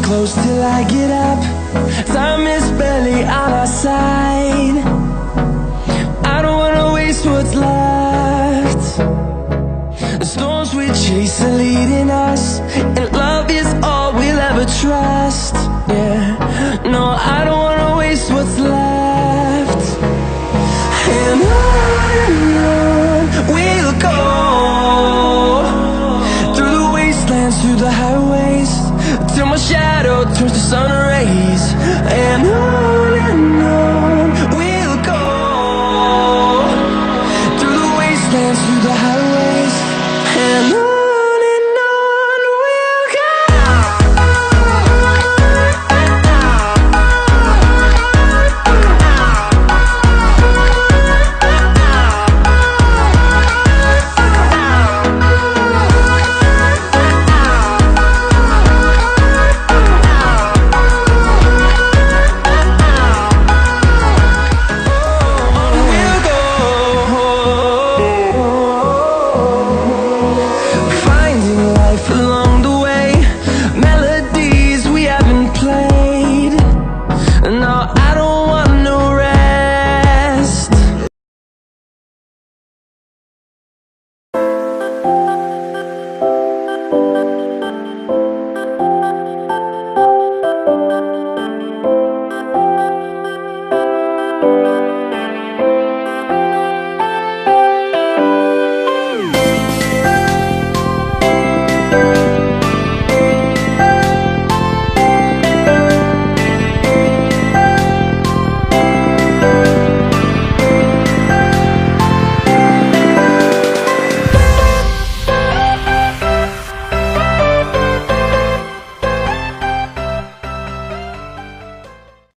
close till I get up. Time is barely on our side. I don't wanna waste what's left. The storms we chase are leading us, and love is all we'll ever trust. Yeah, no, I don't wanna waste what's left.